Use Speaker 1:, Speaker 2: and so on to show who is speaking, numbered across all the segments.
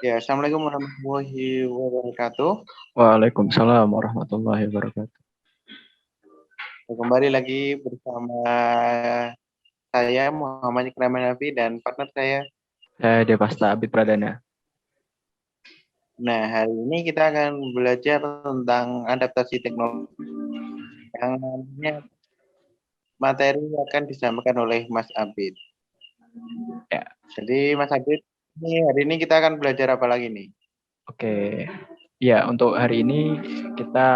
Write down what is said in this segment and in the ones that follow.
Speaker 1: Ya, Assalamualaikum warahmatullahi wabarakatuh.
Speaker 2: Waalaikumsalam warahmatullahi wabarakatuh.
Speaker 1: Kembali lagi bersama saya Muhammad Ikram Nafi dan partner saya.
Speaker 2: Saya Devasta Abid Pradana.
Speaker 1: Nah, hari ini kita akan belajar tentang adaptasi teknologi yang namanya materi akan disampaikan oleh Mas Abid.
Speaker 2: Ya.
Speaker 1: Jadi Mas Abid, hari ini kita akan belajar apa lagi nih?
Speaker 2: Oke. Ya, untuk hari ini kita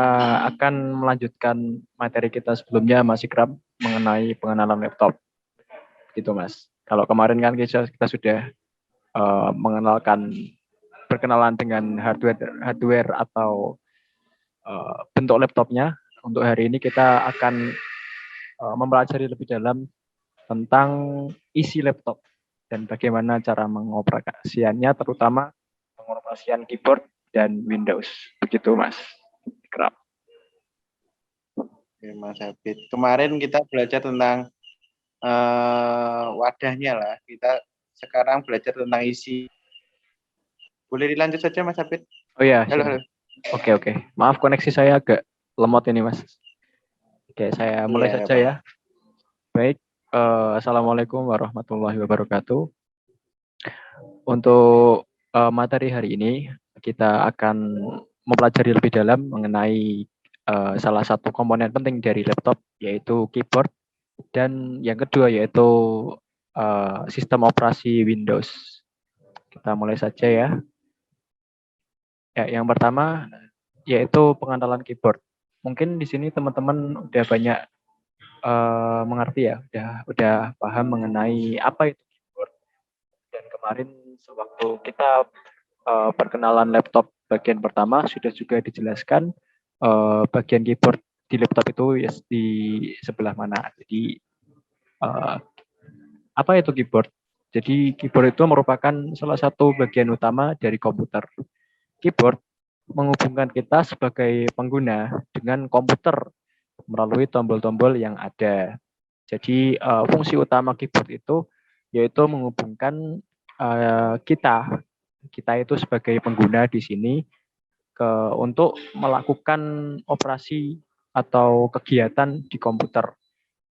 Speaker 2: akan melanjutkan materi kita sebelumnya, Mas Ikram, mengenai pengenalan laptop. Gitu, Mas. Kalau kemarin kan kita sudah mengenalkan perkenalan dengan hardware atau bentuk laptopnya. Untuk hari ini kita akan mempelajari lebih dalam tentang isi laptop dan bagaimana cara mengoperasikannya, terutama pengoperasian keyboard dan Windows. Begitu, Mas Ikram.
Speaker 1: Oke, Mas Abid. Kemarin kita belajar tentang wadahnya lah. Kita sekarang belajar tentang isi. Boleh dilanjut saja, Mas Abid?
Speaker 2: Oh ya,
Speaker 1: halo.
Speaker 2: Oke. Maaf, koneksi saya agak lemot ini, Mas. Oke, saya mulai saja ya. Baik, Assalamualaikum warahmatullahi wabarakatuh. Untuk materi hari ini, kita akan mempelajari lebih dalam mengenai salah satu komponen penting dari laptop, yaitu keyboard, dan yang kedua yaitu sistem operasi Windows. Kita mulai saja ya. Ya, yang pertama yaitu pengenalan keyboard. Mungkin di sini teman-teman udah banyak mengerti ya, udah paham mengenai apa itu keyboard. Dan kemarin sewaktu kita perkenalan laptop bagian pertama sudah juga dijelaskan bagian keyboard di laptop itu di sebelah mana. Jadi apa itu keyboard? Jadi keyboard itu merupakan salah satu bagian utama dari komputer. Keyboard menghubungkan kita sebagai pengguna dengan komputer melalui tombol-tombol yang ada. Jadi fungsi utama keyboard itu yaitu menghubungkan kita itu sebagai pengguna di sini untuk melakukan operasi atau kegiatan di komputer.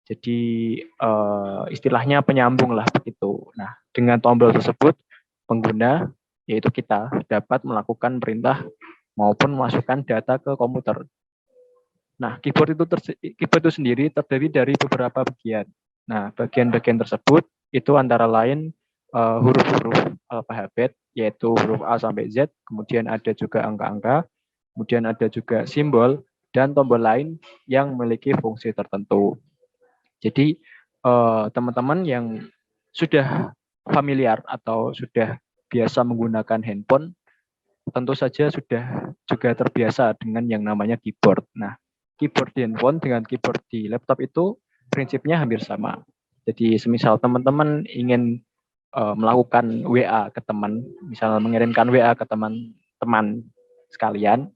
Speaker 2: Jadi istilahnya penyambung lah begitu. Nah, dengan tombol tersebut pengguna yaitu kita dapat melakukan perintah maupun memasukkan data ke komputer. Nah, keyboard itu sendiri terdiri dari beberapa bagian. Nah, bagian-bagian tersebut itu antara lain huruf-huruf alfabet, yaitu huruf A sampai Z, kemudian ada juga angka-angka, kemudian ada juga simbol, dan tombol lain yang memiliki fungsi tertentu. Jadi, teman-teman yang sudah familiar atau sudah biasa menggunakan handphone, tentu saja sudah juga terbiasa dengan yang namanya keyboard. Nah, keyboard di handphone dengan keyboard di laptop itu prinsipnya hampir sama. Jadi semisal teman-teman ingin melakukan WA ke teman, misalnya mengirimkan WA ke teman-teman sekalian,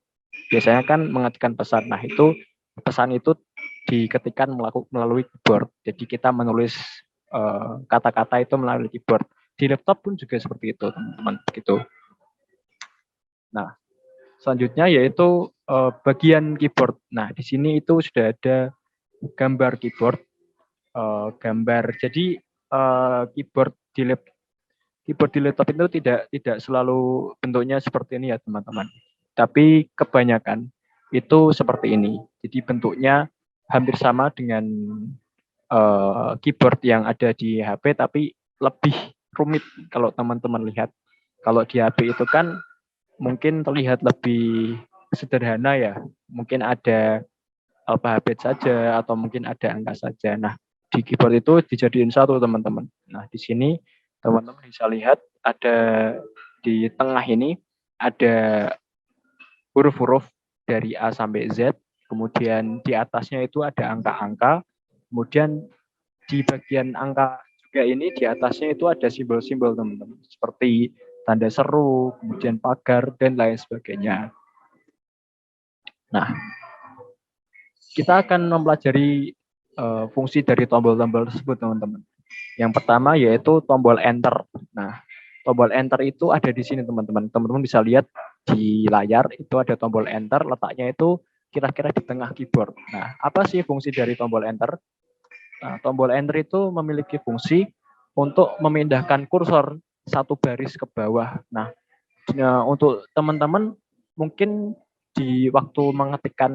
Speaker 2: biasanya kan mengetikkan pesan. Nah, itu pesan itu diketikkan melalui keyboard. Jadi kita menulis kata-kata itu melalui keyboard. Di laptop pun juga seperti itu, teman-teman. Gitu. Nah, selanjutnya yaitu bagian keyboard. Nah, di sini itu sudah ada gambar keyboard, gambar. Jadi keyboard di laptop itu tidak selalu bentuknya seperti ini ya teman-teman. Tapi kebanyakan itu seperti ini. Jadi bentuknya hampir sama dengan keyboard yang ada di HP, tapi lebih rumit kalau teman-teman lihat. Kalau di HP itu kan mungkin terlihat lebih sederhana ya. Mungkin ada alfabet saja atau mungkin ada angka saja. Nah, di keyboard itu dijadiin satu teman-teman. Nah, di sini teman-teman bisa lihat ada di tengah ini ada huruf-huruf dari A sampai Z. Kemudian di atasnya itu ada angka-angka. Kemudian di bagian angka juga ini di atasnya itu ada simbol-simbol teman-teman. Seperti tanda seru, kemudian pagar, dan lain sebagainya. Nah, kita akan mempelajari fungsi dari tombol-tombol tersebut, teman-teman. Yang pertama yaitu tombol Enter. Nah, Tombol enter itu ada di sini teman-teman. Teman-teman bisa lihat di layar itu ada tombol enter, letaknya itu kira-kira di tengah keyboard. Nah, apa sih fungsi dari tombol enter? Nah, tombol enter itu memiliki fungsi untuk memindahkan kursor satu baris ke bawah. Nah, untuk teman-teman mungkin di waktu mengetikkan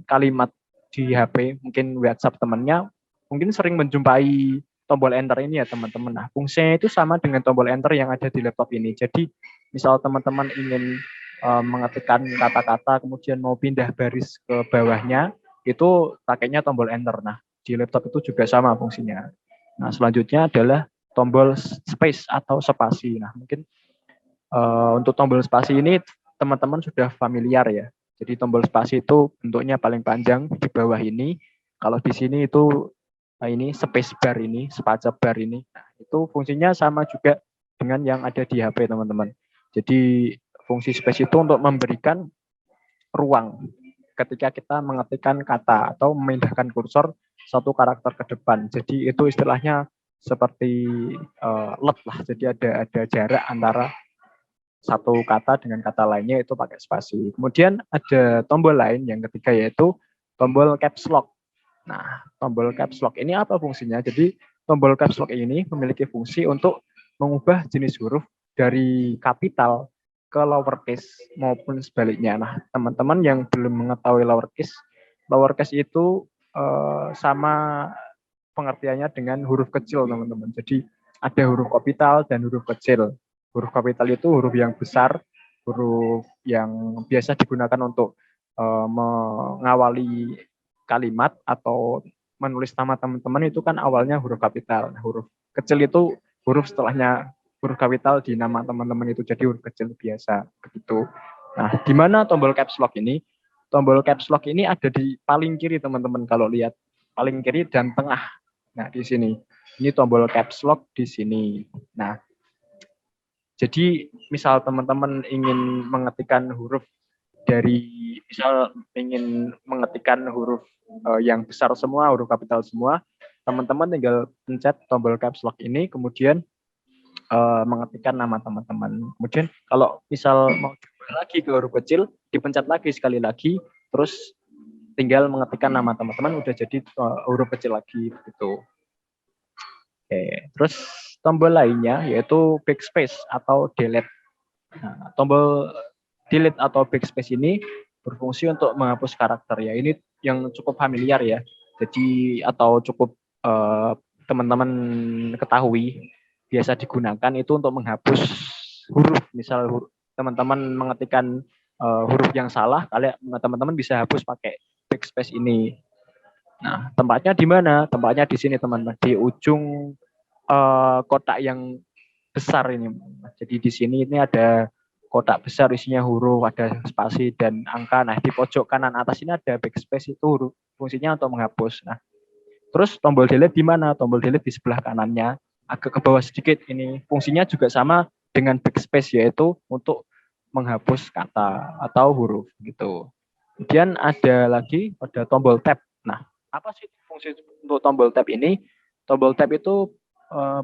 Speaker 2: kalimat di HP, mungkin WhatsApp temannya, mungkin sering menjumpai tombol enter ini ya teman-teman. Nah, fungsinya itu sama dengan tombol enter yang ada di laptop ini. Jadi, misal teman-teman ingin mengetikkan kata-kata, kemudian mau pindah baris ke bawahnya, itu pakainya tombol enter. Nah, di laptop itu juga sama fungsinya. Nah, selanjutnya adalah tombol space atau spasi. Nah, mungkin untuk tombol spasi ini teman-teman sudah familiar ya. Jadi tombol spasi itu bentuknya paling panjang di bawah ini. Kalau di sini itu ini space bar ini, space bar ini. Nah, itu fungsinya sama juga dengan yang ada di HP teman-teman. Jadi fungsi space itu untuk memberikan ruang ketika kita mengetikkan kata atau memindahkan kursor satu karakter ke depan. Jadi itu istilahnya seperti let lah. Jadi ada jarak antara satu kata dengan kata lainnya itu pakai spasi. Kemudian ada tombol lain yang ketiga yaitu tombol caps lock. Nah, tombol caps lock ini apa fungsinya? Jadi tombol caps lock ini memiliki fungsi untuk mengubah jenis huruf dari kapital ke lowercase maupun sebaliknya. Nah, teman-teman yang belum mengetahui lowercase itu sama pengertiannya dengan huruf kecil, teman-teman. Jadi ada huruf kapital dan huruf kecil. Huruf kapital itu huruf yang besar, huruf yang biasa digunakan untuk mengawali kalimat atau menulis nama teman-teman itu kan awalnya huruf kapital. Nah, huruf kecil itu huruf setelahnya huruf kapital di nama teman-teman itu jadi huruf kecil biasa begitu. Nah, di mana tombol caps lock ini? Tombol caps lock ini ada di paling kiri teman-teman kalau lihat paling kiri dan tengah. Nah, di sini. Ini tombol caps lock di sini. Nah, jadi misal teman-teman ingin mengetikkan huruf dari misal ingin mengetikkan huruf yang besar semua, huruf kapital semua, teman-teman tinggal pencet tombol caps lock ini, kemudian mengetikkan nama teman-teman. Kemudian kalau misal mau coba lagi ke huruf kecil, dipencet lagi sekali lagi, terus tinggal mengetikkan nama teman-teman, udah jadi huruf kecil lagi begitu. Oke, terus tombol lainnya yaitu backspace atau delete. Nah, tombol delete atau backspace ini berfungsi untuk menghapus karakter ya. Ini yang cukup familiar ya. Jadi atau cukup teman-teman ketahui biasa digunakan itu untuk menghapus huruf. Misal teman-teman mengetikkan huruf yang salah, kalian teman-teman bisa hapus pakai backspace ini. Nah, tempatnya di mana? Tempatnya di sini teman-teman, di ujung kotak yang besar ini. Jadi di sini ini ada kotak besar isinya huruf, ada spasi dan angka. Nah, di pojok kanan atas ini ada backspace itu huruf, fungsinya untuk menghapus. Nah, terus tombol delete di mana? Tombol delete di sebelah kanannya, agak ke bawah sedikit ini. Fungsinya juga sama dengan backspace yaitu untuk menghapus kata atau huruf gitu. Kemudian ada lagi pada tombol tab. Nah, apa sih fungsi untuk tombol tab ini? Tombol tab itu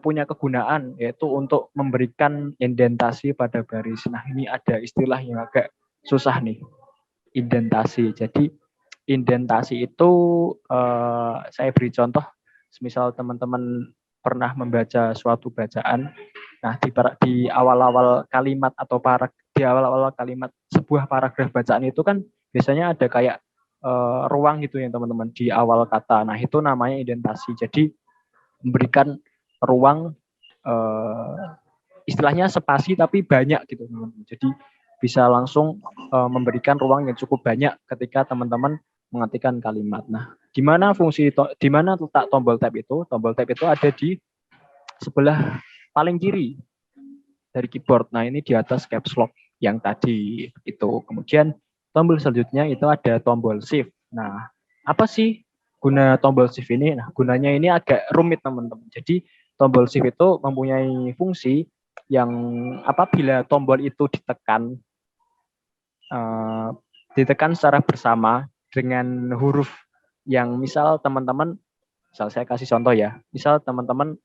Speaker 2: punya kegunaan yaitu untuk memberikan indentasi pada baris. Nah, ini ada istilah yang agak susah nih, indentasi. Jadi indentasi itu saya beri contoh, misal teman-teman pernah membaca suatu bacaan. Nah, di awal-awal kalimat atau di awal-awal kalimat sebuah paragraf bacaan itu kan biasanya ada kayak ruang gitu ya teman-teman di awal kata. Nah, itu namanya indentasi. Jadi memberikan ruang istilahnya spasi tapi banyak gitu teman-teman. Jadi bisa langsung memberikan ruang yang cukup banyak ketika teman-teman mengetikkan kalimat. Nah, di mana letak tombol tab itu? Tombol tab itu ada di sebelah paling kiri dari keyboard. Nah, ini di atas caps lock yang tadi itu. Kemudian tombol selanjutnya itu ada tombol shift. Nah, apa sih guna tombol shift ini? Nah, gunanya ini agak rumit teman-teman. Jadi tombol shift itu mempunyai fungsi yang apabila tombol itu ditekan secara bersama dengan huruf yang misal teman-teman, misal saya kasih contoh ya, misal teman-teman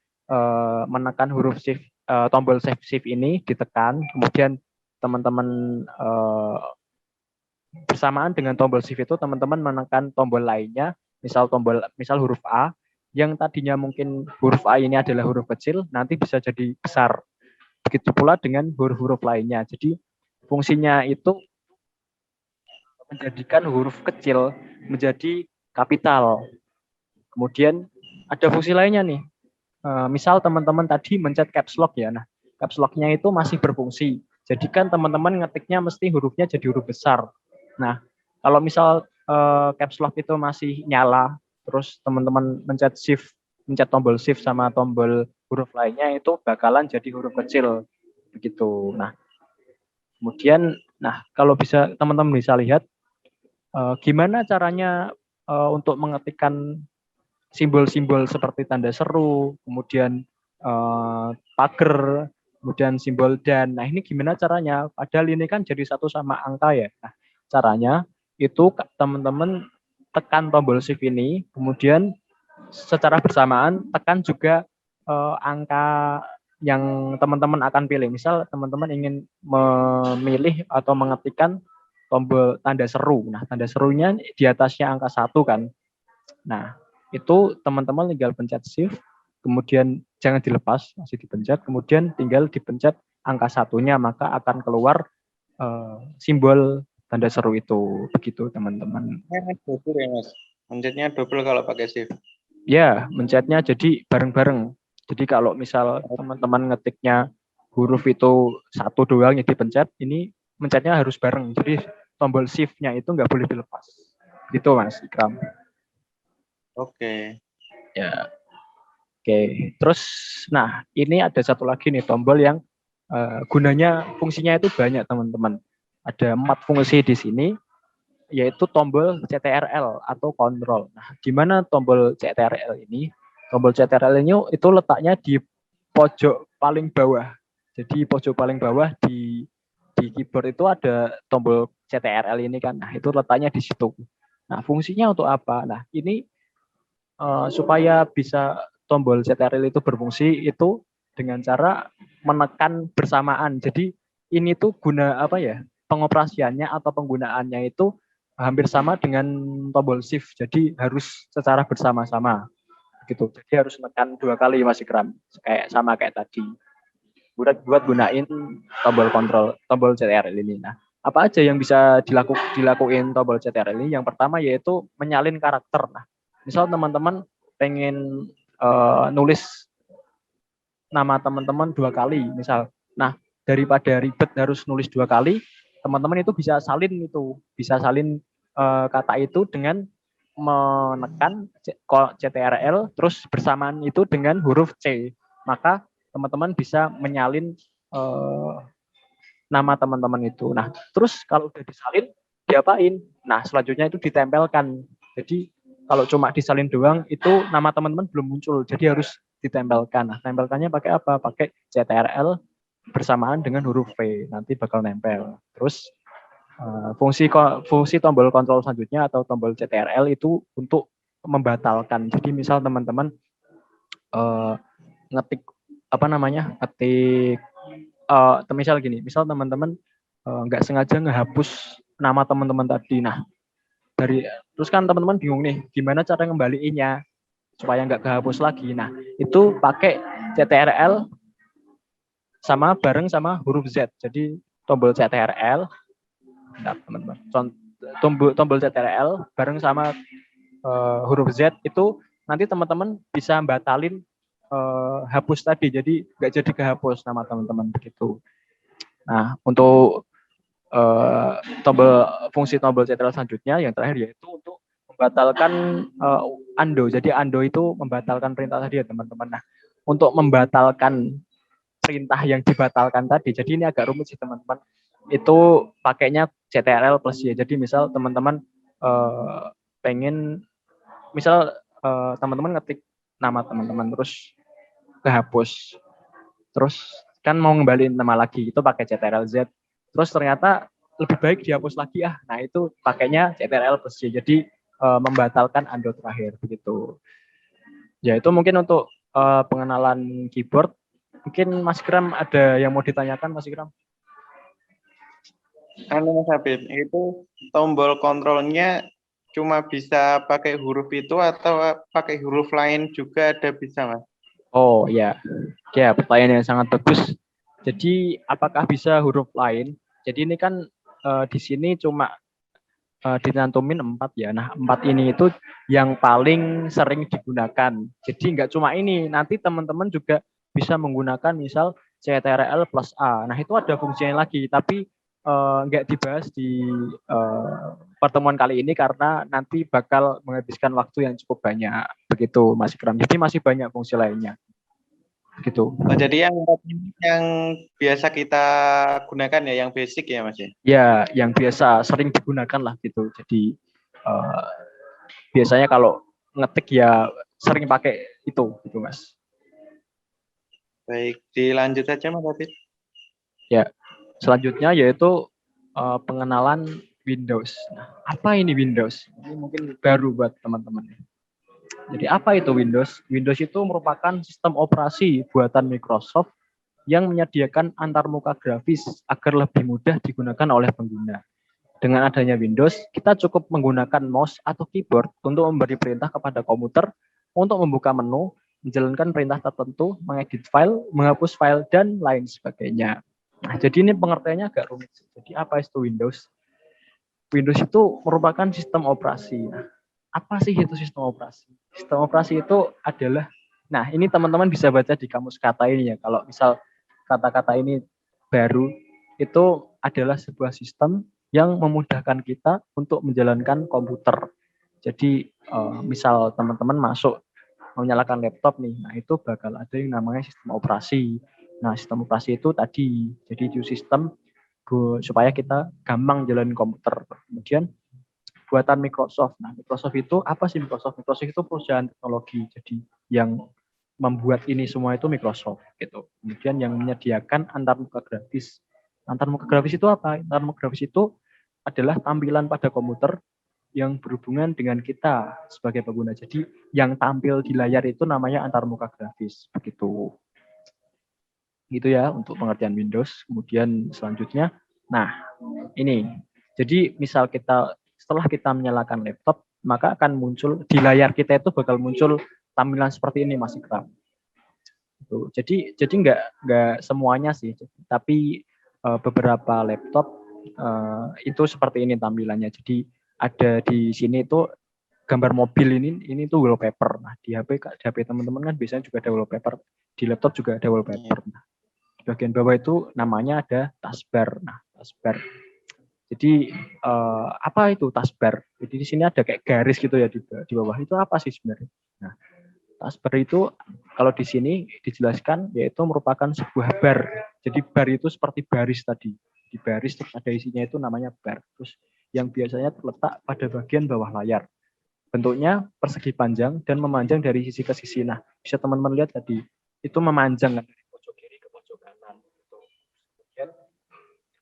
Speaker 2: menekan huruf shift tombol shift ini ditekan, kemudian teman-teman bersamaan dengan tombol shift itu teman-teman menekan tombol lainnya, misal huruf A, yang tadinya mungkin huruf A ini adalah huruf kecil, nanti bisa jadi besar. Begitu pula dengan huruf-huruf lainnya. Jadi fungsinya itu menjadikan huruf kecil menjadi kapital. Kemudian ada fungsi lainnya nih. Misal teman-teman tadi mencet caps lock ya. Nah, caps lock-nya itu masih berfungsi. Jadi kan teman-teman ngetiknya mesti hurufnya jadi huruf besar. Nah, kalau misal caps lock itu masih nyala, terus teman-teman mencet tombol shift sama tombol huruf lainnya itu bakalan jadi huruf kecil begitu. Nah, kemudian kalau bisa teman-teman bisa lihat gimana caranya untuk mengetikkan simbol-simbol seperti tanda seru, kemudian pagar, kemudian simbol dan. Nah, ini gimana caranya? Padahal ini kan jadi satu sama angka ya. Nah, caranya itu teman-teman tekan tombol shift ini, kemudian secara bersamaan tekan juga angka yang teman-teman akan pilih. Misal teman-teman ingin memilih atau mengetikkan tombol tanda seru. Nah, tanda serunya di atasnya angka 1 kan. Nah, itu teman-teman tinggal pencet shift, kemudian jangan dilepas, masih dipencet, kemudian tinggal dipencet angka 1-nya, maka akan keluar simbol tanda seru itu. Begitu teman-teman.
Speaker 1: Double ya Mas. Mencetnya double kalau pakai shift.
Speaker 2: Ya, mencetnya jadi bareng-bareng. Jadi kalau misal teman-teman ngetiknya huruf itu 1 doang yang dipencet, ini mencetnya harus bareng. Jadi tombol shift-nya itu nggak boleh dilepas. Gitu Mas Ikram.
Speaker 1: Oke.
Speaker 2: Ya. Oke. Terus, ini ada satu lagi nih tombol yang gunanya, fungsinya itu banyak teman-teman. Ada 4 fungsi di sini, yaitu tombol CTRL atau kontrol. Nah, di mana tombol CTRL ini? Tombol CTRL ini itu letaknya di pojok paling bawah. Jadi pojok paling bawah di keyboard itu ada tombol CTRL ini kan. Nah, itu letaknya di situ. Nah, fungsinya untuk apa? Nah, ini supaya bisa tombol CTRL itu berfungsi itu dengan cara menekan bersamaan. Jadi ini tuh guna apa ya? Pengoperasiannya atau penggunaannya itu hampir sama dengan tombol shift. Jadi harus secara bersama-sama gitu. Jadi harus menekan 2 kali Mas Ikram. Kayak tadi. Buat gunain tombol kontrol, tombol CTRL ini. Nah, apa aja yang bisa dilakuin tombol CTRL ini? Yang pertama yaitu menyalin karakter. Nah, misal teman-teman pengen nulis nama teman-teman 2 kali, misal. Nah, daripada ribet harus nulis 2 kali, teman-teman itu bisa salin kata itu dengan menekan CTRL terus bersamaan itu dengan huruf C. Maka teman-teman bisa menyalin nama teman-teman itu. Nah, terus kalau udah disalin, diapain? Nah, selanjutnya itu ditempelkan. Jadi kalau cuma disalin doang, itu nama teman-teman belum muncul. Jadi harus ditempelkan. Nah, tempelkannya pakai apa? Pakai CTRL bersamaan dengan huruf V. Nanti bakal nempel. Terus fungsi tombol kontrol selanjutnya atau tombol CTRL itu untuk membatalkan. Jadi misal teman-teman ngetik misal gini, misal teman-teman nggak sengaja ngehapus nama teman-teman tadi. Nah, terus kan teman-teman bingung nih, gimana cara ngembaliinnya supaya nggak kehapus lagi. Nah, itu pakai CTRL bareng sama huruf Z. Jadi tombol CTRL, teman-teman, tombol CTRL bareng sama huruf Z itu nanti teman-teman bisa batalin hapus tadi, jadi nggak jadi kehapus nama teman-teman begitu. Nah, untuk fungsi tombol CTRL selanjutnya yang terakhir yaitu untuk membatalkan undo. Jadi undo itu membatalkan perintah tadi ya teman-teman. Nah, untuk membatalkan perintah yang dibatalkan tadi, jadi ini agak rumit sih teman-teman. Itu pakainya CTRL plus Y. Jadi misal teman-teman teman-teman ngetik nama teman-teman terus kehapus, terus kan mau ngembaliin nama lagi itu pakai CTRL Z, terus ternyata lebih baik dihapus lagi nah itu pakainya CTRL plus Y. Jadi membatalkan undo terakhir begitu ya. Itu mungkin untuk pengenalan keyboard. Mungkin Mas Ikram ada yang mau ditanyakan, Mas Ikram?
Speaker 1: Mas Abid, itu tombol kontrolnya cuma bisa pakai huruf itu atau pakai huruf lain juga ada bisa, Mas?
Speaker 2: Oh ya, pertanyaan yang sangat bagus. Jadi apakah bisa huruf lain? Jadi ini kan di sini cuma dicantumin 4 ya. Nah 4 ini itu yang paling sering digunakan. Jadi nggak cuma ini, nanti teman-teman juga bisa menggunakan misal CTRL plus A. Nah itu ada fungsinya lagi, tapi nggak dibahas di pertemuan kali ini karena nanti bakal menghabiskan waktu yang cukup banyak. Begitu Mas Ikram. Jadi masih banyak fungsi lainnya. Gitu.
Speaker 1: Oh, jadi yang biasa kita gunakan ya, yang basic ya, Mas ya?
Speaker 2: Ya, yang biasa sering digunakan lah gitu. Jadi biasanya kalau ngetik ya sering pakai itu gitu Mas.
Speaker 1: Baik, dilanjut saja Mas Abid.
Speaker 2: Ya, selanjutnya yaitu pengenalan Windows. Nah, apa ini Windows? Ini mungkin baru buat teman-teman. Jadi apa itu Windows? Windows itu merupakan sistem operasi buatan Microsoft yang menyediakan antarmuka grafis agar lebih mudah digunakan oleh pengguna. Dengan adanya Windows, kita cukup menggunakan mouse atau keyboard untuk memberi perintah kepada komputer untuk membuka menu, menjalankan perintah tertentu, mengedit file, menghapus file, dan lain sebagainya. Nah, jadi ini pengertiannya agak rumit. Jadi apa itu Windows? Windows itu merupakan sistem operasi. Nah, apa sih itu sistem operasi? Sistem operasi itu adalah, nah ini teman-teman bisa baca di kamus kata ini ya. Kalau misal kata-kata ini baru, itu adalah sebuah sistem yang memudahkan kita untuk menjalankan komputer. Jadi misal teman-teman masuk menyalakan laptop nih, nah itu bakal ada yang namanya sistem operasi. Nah sistem operasi itu tadi, jadi itu sistem supaya kita gampang jalan komputer. Kemudian buatan Microsoft. Nah, Microsoft itu apa sih Microsoft? Microsoft itu perusahaan teknologi. Jadi yang membuat ini semua itu Microsoft gitu. Kemudian yang menyediakan antarmuka grafis. Antarmuka grafis itu apa? Antarmuka grafis itu adalah tampilan pada komputer yang berhubungan dengan kita sebagai pengguna. Jadi yang tampil di layar itu namanya antarmuka grafis. Begitu. Gitu ya untuk pengertian Windows. Kemudian selanjutnya, nah ini. Jadi misal setelah kita menyalakan laptop, maka akan muncul di layar kita itu bakal muncul tampilan seperti ini Mas Ikram. Jadi nggak semuanya sih, tapi beberapa laptop itu seperti ini tampilannya. Jadi ada di sini itu gambar mobil ini tuh wallpaper. Nah di HP teman-teman kan biasanya juga ada wallpaper, di laptop juga ada wallpaper. Nah, di bagian bawah itu namanya ada taskbar. Nah taskbar. Jadi apa itu taskbar? Jadi di sini ada kayak garis gitu ya di bawah. Itu apa sih sebenarnya? Nah taskbar itu kalau di sini dijelaskan yaitu merupakan sebuah bar. Jadi bar itu seperti baris tadi. Di baris terus ada isinya itu namanya bar. Terus yang biasanya terletak pada bagian bawah layar. Bentuknya persegi panjang dan memanjang dari sisi ke sisi. Nah, bisa teman-teman lihat tadi, itu memanjang dari pojok kiri ke pojok kanan. Kemudian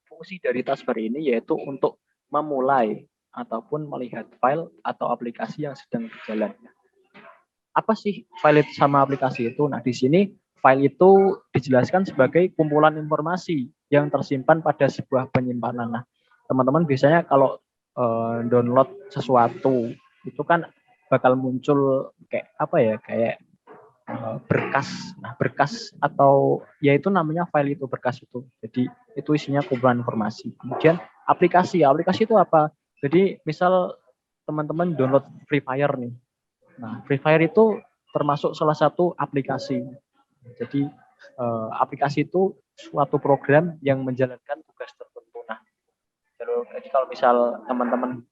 Speaker 2: fungsi dari taskbar ini yaitu untuk memulai ataupun melihat file atau aplikasi yang sedang berjalan. Apa sih file itu sama aplikasi itu? Nah, di sini file itu dijelaskan sebagai kumpulan informasi yang tersimpan pada sebuah penyimpanan. Nah, teman-teman biasanya kalau download sesuatu itu kan bakal muncul kayak apa ya, kayak berkas. Nah, berkas atau ya itu namanya file itu, berkas itu. Jadi itu isinya kumpulan informasi. Kemudian aplikasi itu apa? Jadi misal teman-teman download Free Fire nih. Nah, Free Fire itu termasuk salah satu aplikasi. Jadi aplikasi itu suatu program yang menjalankan tugas tertentu. Nah, jadi kalau misal teman-teman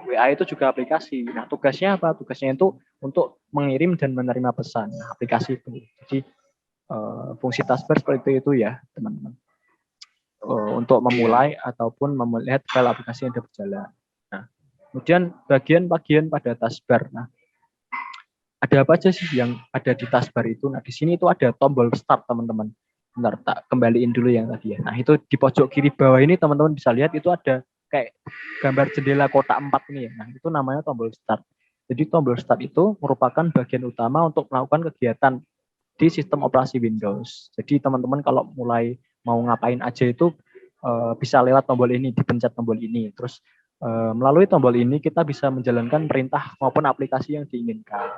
Speaker 2: WA itu juga aplikasi. Nah, tugasnya apa? Tugasnya itu untuk mengirim dan menerima pesan. Nah, aplikasi itu. Jadi fungsi taskbar seperti itu ya, teman-teman. Untuk memulai ataupun melihat file aplikasi yang sudah berjalan. Nah, kemudian bagian-bagian pada taskbar. Nah, ada apa aja sih yang ada di taskbar itu? Nah, di sini itu ada tombol start, teman-teman. Bentar, tak kembaliin dulu yang tadi ya. Nah, itu di pojok kiri bawah ini teman-teman bisa lihat itu ada kayak gambar jendela kotak 4 ini ya. Nah, itu namanya tombol start. Jadi tombol start itu merupakan bagian utama untuk melakukan kegiatan di sistem operasi Windows. Jadi teman-teman kalau mulai mau ngapain aja itu bisa lewat tombol ini, dipencet tombol ini. Terus melalui tombol ini kita bisa menjalankan perintah maupun aplikasi yang diinginkan.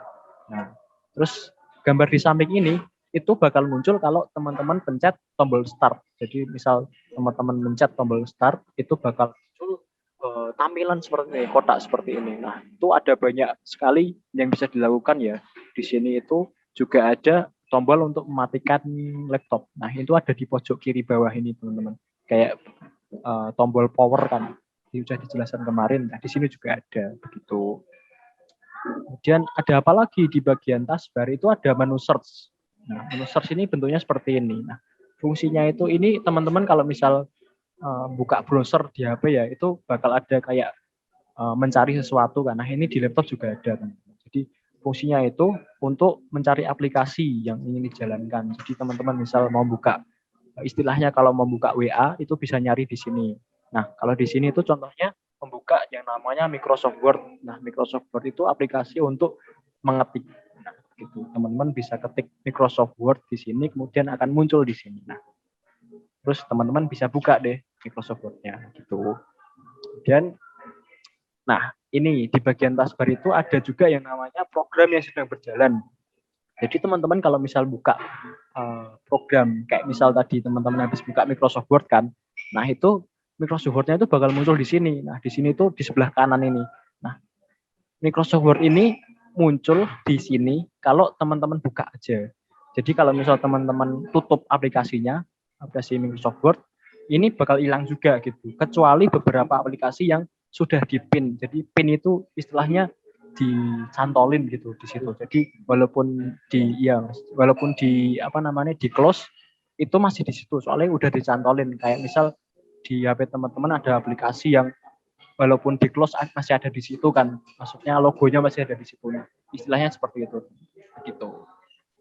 Speaker 2: Nah, terus gambar di samping ini itu bakal muncul kalau teman-teman pencet tombol start. Jadi misal teman-teman mencet tombol start, itu bakal muncul tampilan seperti ini, kotak seperti ini. Nah, itu ada banyak sekali yang bisa dilakukan ya. Di sini itu juga ada tombol untuk mematikan laptop. Nah, itu ada di pojok kiri bawah ini, teman-teman. Kayak tombol power kan, ini sudah dijelaskan kemarin. Nah, di sini juga ada begitu. Kemudian ada apa lagi di bagian taskbar itu ada menu search. Nah, menu search ini bentuknya seperti ini. Nah, fungsinya itu ini teman-teman kalau misal buka browser di HP ya, itu bakal ada kayak mencari sesuatu kan. Nah, ini di laptop juga ada kan. Jadi fungsinya itu untuk mencari aplikasi yang ingin dijalankan. Jadi teman-teman misal mau buka, istilahnya kalau mau buka WA itu bisa nyari di sini. Nah, kalau di sini itu contohnya membuka yang namanya Microsoft Word. Nah, Microsoft Word itu aplikasi untuk mengetik. Nah, gitu. Teman-teman bisa ketik Microsoft Word di sini, kemudian akan muncul di sini. Nah, terus teman-teman bisa buka deh Microsoft Word-nya gitu. Kemudian, nah ini di bagian taskbar itu ada juga yang namanya program yang sedang berjalan. Jadi teman-teman kalau misal buka program, kayak misal tadi teman-teman habis buka Microsoft Word kan, nah itu Microsoft Word-nya itu bakal muncul di sini. Nah, di sini itu di sebelah kanan ini. Nah, Microsoft Word ini muncul di sini kalau teman-teman buka aja. Jadi kalau misal teman-teman tutup aplikasinya, aplikasi Microsoft Word, ini bakal hilang juga gitu. Kecuali beberapa aplikasi yang sudah di-pin. Jadi pin itu istilahnya dicantolin gitu di situ. Jadi walaupun di di close itu masih di situ soalnya udah dicantolin. Kayak misal di HP teman-teman ada aplikasi yang walaupun di close masih ada di situ kan, maksudnya logonya masih ada di situ. Istilahnya seperti itu gitu.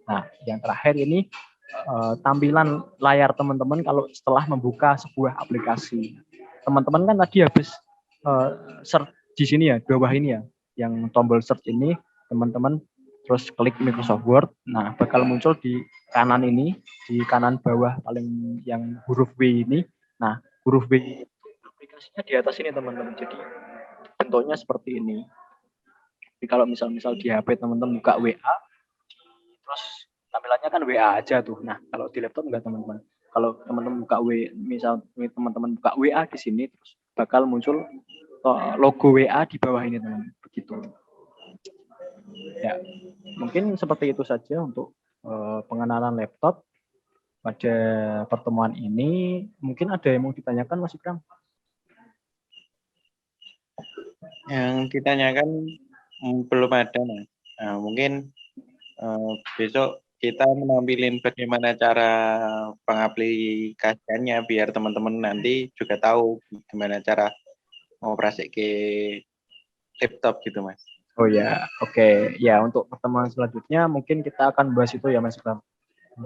Speaker 2: Nah, yang terakhir ini tampilan layar teman-teman kalau setelah membuka sebuah aplikasi. Teman-teman kan tadi habis search di sini ya, bawah ini ya, yang tombol search ini, teman-teman terus klik Microsoft Word. Nah, bakal muncul di kanan ini, di kanan bawah paling yang huruf W ini. Nah, huruf W aplikasinya di atas ini teman-teman. Jadi bentuknya seperti ini. Jadi kalau misal di HP teman-teman buka WA, terus tampilannya kan WA aja tuh. Nah, kalau di laptop enggak teman-teman. Kalau teman-teman buka misal teman-teman buka WA di sini, terus bakal muncul logo WA di bawah ini teman-teman. Begitu. Ya, mungkin seperti itu saja untuk pengenalan laptop pada pertemuan ini. Mungkin ada yang mau ditanyakan Mas Ikram?
Speaker 1: Yang ditanyakan belum ada, Mas. Nah, mungkin besok kita menampilkan bagaimana cara pengaplikasiannya biar teman-teman nanti juga tahu gimana cara mengoperasi ke laptop gitu, Mas.
Speaker 2: Oh ya, oke. Ya, untuk pertemuan selanjutnya mungkin kita akan bahas itu ya Mas Ikram.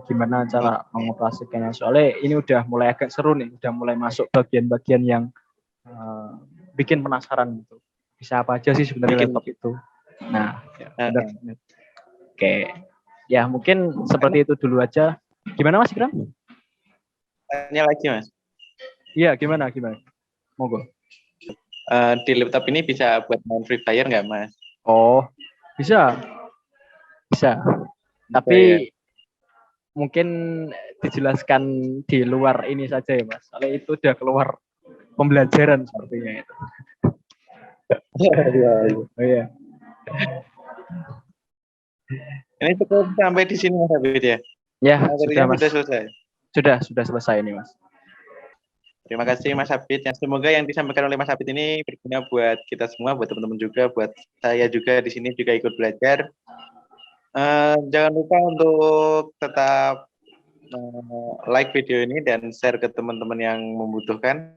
Speaker 2: Gimana cara mengoperasikannya. Soalnya ini udah mulai agak seru nih, udah mulai masuk bagian-bagian yang bikin penasaran gitu. Bisa apa aja sih sebenarnya laptop itu. Nah, ya, benar. Oke. Ya, mungkin seperti itu dulu aja. Gimana Mas Ikram?
Speaker 1: Tanya lagi, Mas.
Speaker 2: Iya, gimana? Monggo.
Speaker 1: Di laptop ini bisa buat main Free Fire nggak, Mas?
Speaker 2: Oh, bisa. Tapi ya, mungkin dijelaskan di luar ini saja ya, Mas. Soalnya itu udah keluar pembelajaran sepertinya itu. Iya.
Speaker 1: Ini cukup sampai di sini Mas Abid ya?
Speaker 2: Ya, sudah Mas.
Speaker 1: Sudah selesai.
Speaker 2: Sudah selesai ini Mas.
Speaker 1: Terima kasih Mas Abid. Semoga yang disampaikan oleh Mas Abid ini berguna buat kita semua, buat teman-teman juga, buat saya juga di sini juga ikut belajar. Jangan lupa untuk tetap like video ini dan share ke teman-teman yang membutuhkan.